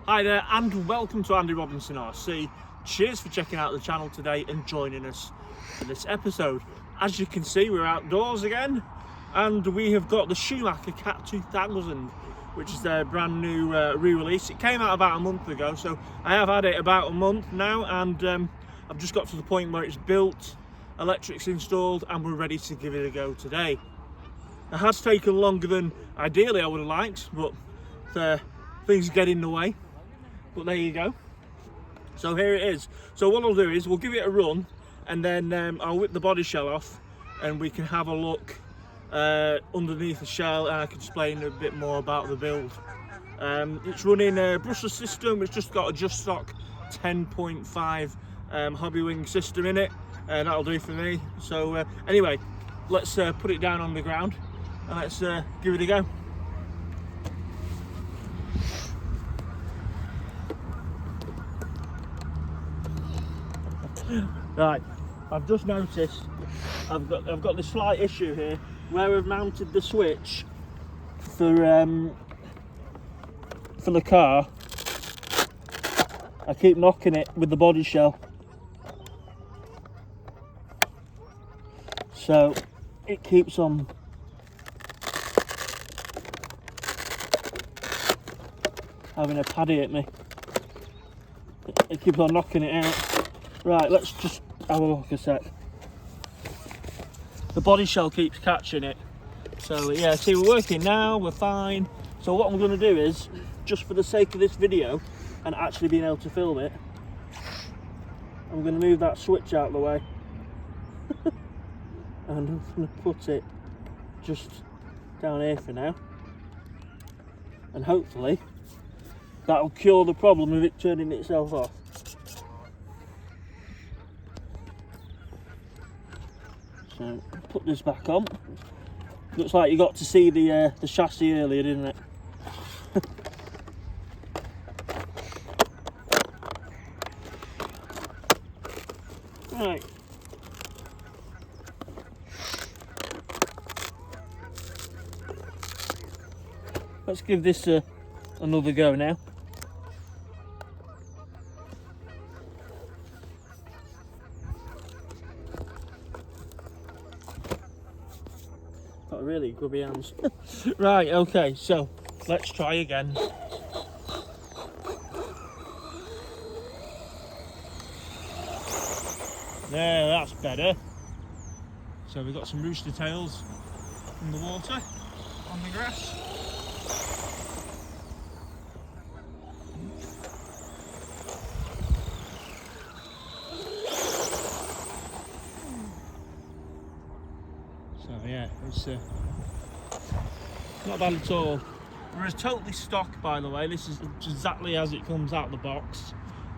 Hi there and welcome to Andy Robinson RC. Cheers for checking out the channel today and joining us for this episode. As you can see, we're outdoors again and we have got the Schumacher Cat 2000, which is their brand new re-release. It came out about a month ago, so I have had it about a month now, and I've just got to the point where it's built, electrics installed, and we're ready to give it a go today. It has taken longer than ideally I would have liked, but things get in the way. But there you go. So here it is. So what I'll do is we'll give it a run, and then I'll whip the body shell off and we can have a look underneath the shell, and I can explain a bit more about the build. It's running a brushless system. It's just got a just stock 10.5 hobby wing system in it, and that'll do for me. So anyway, let's put it down on the ground and let's give it a go. Right, I've just noticed I've got this slight issue here where I've mounted the switch for the car. I keep knocking it with the body shell, so it keeps on having a paddy at me. It keeps on knocking it out. Right, let's just have a look a sec. The body shell keeps catching it. So yeah, see, we're working now, we're fine. So what I'm going to do is, just for the sake of this video and actually being able to film it, I'm going to move that switch out of the way. And I'm going to put it just down here for now. And hopefully that'll cure the problem of it turning itself off. So put this back on. Looks like you got to see the chassis earlier, didn't it? Right. Let's give this another go now. Got really grubby hands. Right, okay, so let's try again. There, that's better. So we've got some rooster tails in the water, on the grass. So yeah, it's not bad at all. We're totally stock, by the way. This is exactly as it comes out the box.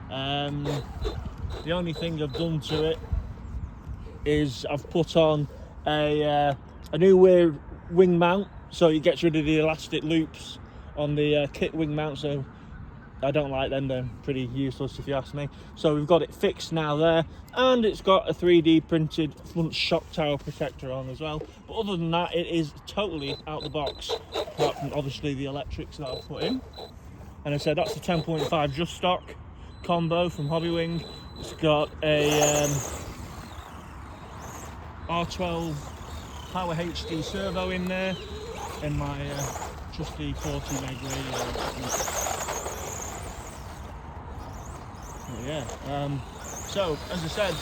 The only thing I've done to it is I've put on a new wing mount, so it gets rid of the elastic loops on the kit wing mount. So I don't like them, they're pretty useless if you ask me. So we've got it fixed now there, and it's got a 3D printed front shock tower protector on as well. But other than that, it is totally out the box, apart from obviously the electrics that I've put in. And I said that's the 10.5 just stock combo from Hobby Wing. It's got a R12 Power HD servo in there, and my trusty 40 meg radio. Yeah, so as I said,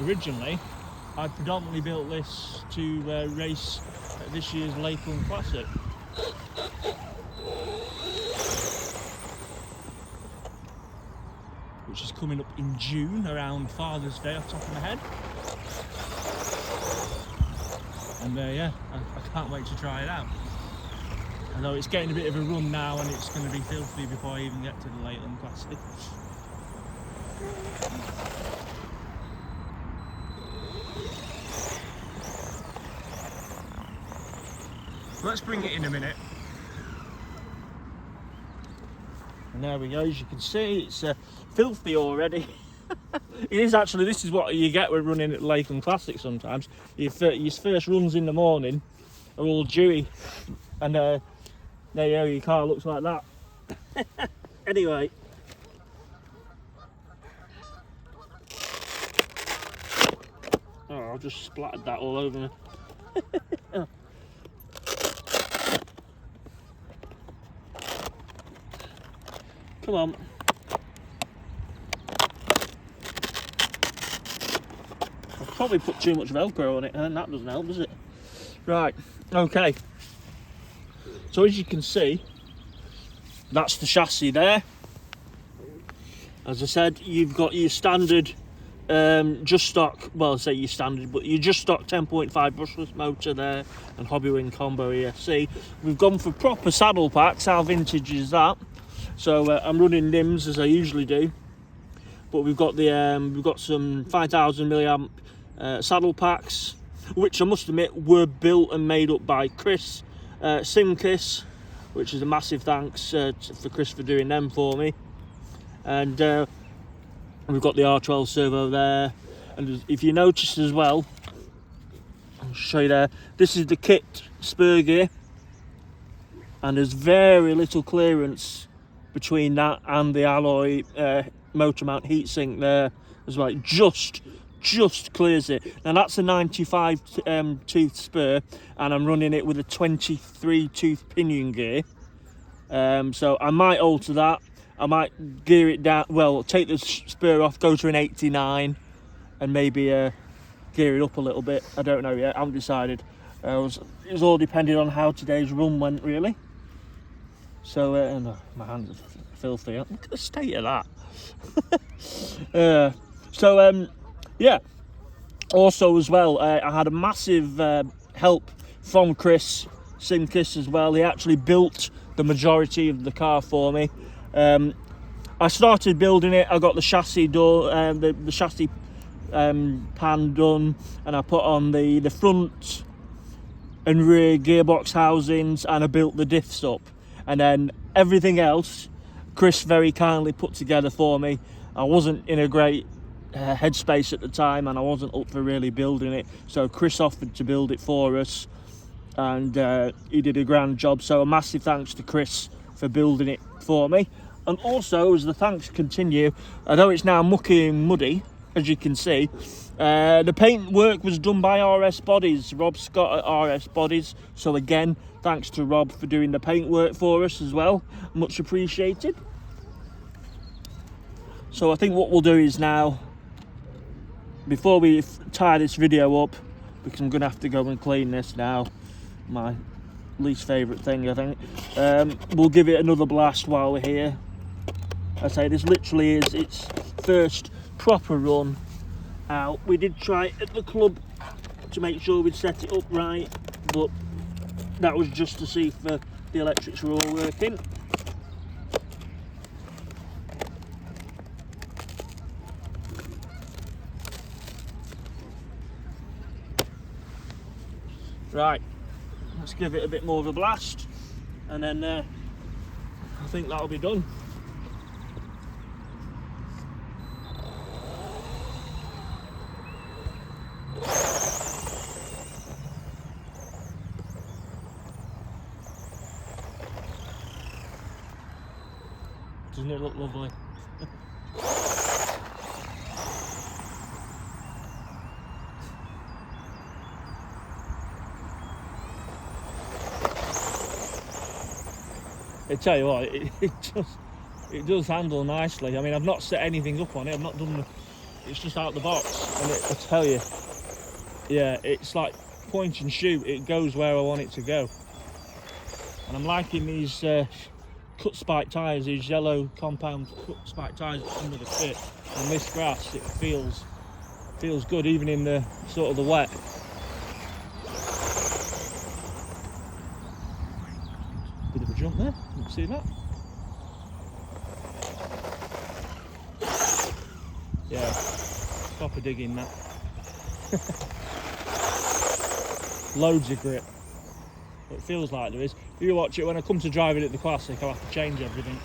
originally I predominantly built this to race at this year's Lakeland Classic. Which is coming up in June, around Father's Day off the top of my head. And yeah, I can't wait to try it out. I know it's getting a bit of a run now, and it's going to be filthy before I even get to the Lakeland Classic. Let's bring it in a minute. And there we go, as you can see, it's filthy already. It is actually, this is what you get when running at Lakeland Classic sometimes. Your first runs in the morning are all dewy, and there you go, your car looks like that. Anyway. Oh, I've just splattered that all over me. Oh. Come on. I've probably put too much Velcro on it, and that doesn't help, does it? Right, okay. So as you can see, that's the chassis there. As I said, you've got your standard just stock, well I say your standard, but your just stock 10.5 brushless motor there and Hobbywing combo ESC. We've gone for proper saddle packs. How vintage is that? So I'm running NIMS as I usually do, but we've got some 5,000 milliamp saddle packs, which I must admit were built and made up by Chris Simkiss, which is a massive thanks for Chris for doing them for me. And we've got the R12 servo there, and if you notice as well, I'll show you there, this is the kit spur gear, and there's very little clearance between that and the alloy motor mount heatsink there as well. It just clears it. Now that's a 95 tooth spur, and I'm running it with a 23 tooth pinion gear, so I might alter that. I might gear it down, well, take the spur off, go to an 89, and maybe gear it up a little bit. I don't know yet, I haven't decided. It was all depending on how today's run went, really. So, my hands are filthy. Look at the state of that. Yeah. Also as well, I had a massive help from Chris Simkiss as well. He actually built the majority of the car for me. I started building it. I got the chassis done, the chassis pan done, and I put on the front and rear gearbox housings, and I built the diffs up, and then everything else Chris very kindly put together for me. I wasn't in a great headspace at the time, and I wasn't up for really building it, so Chris offered to build it for us, and he did a grand job. So a massive thanks to Chris for building it for me. And also, as the thanks continue, although it's now mucky and muddy, as you can see, the paint work was done by RS Bodies, Rob Scott at RS Bodies. So again, thanks to Rob for doing the paint work for us as well, much appreciated. So I think what we'll do is now, before we tie this video up, because I'm going to have to go and clean this now, my least favourite thing I think, we'll give it another blast while we're here. I say this literally is its first proper run out. We did try it at the club to make sure we'd set it up right, but that was just to see if the electrics were all working. Right, let's give it a bit more of a blast, and then I think that'll be done. Doesn't it look lovely? I tell you what, it does handle nicely. I mean, I've not set anything up on it. I've not done it's just out the box, and I tell you, yeah, it's like point and shoot. It goes where I want it to go. And I'm liking these cut spike tyres, these yellow compound cut spike tyres under the kit. On this grass, it feels good, even in the sort of the wet. Bit of a jump there, you can see that. Yeah, proper digging that. Loads of grip. It feels like there is. If you watch it, when I come to drive it at the Classic, I'll have to change everything.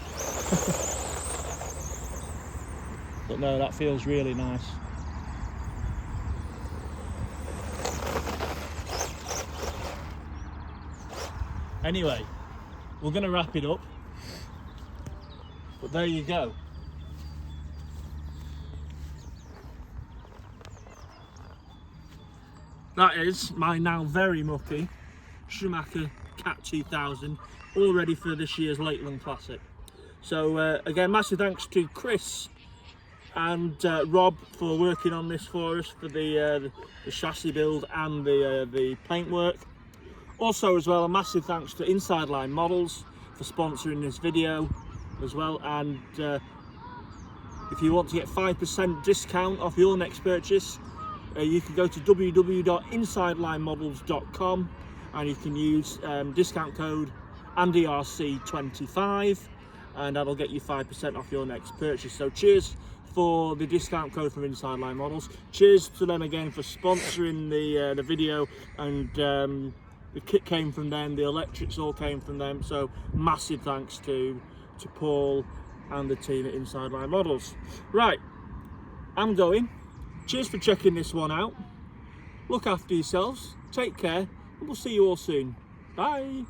But no, that feels really nice. Anyway, we're going to wrap it up. But there you go. That is my now very mucky Schumacher Cat 2000, all ready for this year's Lakeland Classic. So again, massive thanks to Chris and Rob for working on this for us, for the chassis build and the paintwork. Also as well, a massive thanks to Inside Line Models for sponsoring this video as well. And if you want to get 5% discount off your next purchase, you can go to www.insidelinemodels.com and you can use discount code AndyRC25 and that'll get you 5% off your next purchase. So cheers for the discount code from Inside Line Models. Cheers to them again for sponsoring the video, and the kit came from them, the electrics all came from them. So massive thanks to Paul and the team at Inside Line Models. Right, I'm going. Cheers for checking this one out. Look after yourselves, take care, and we'll see you all soon. Bye.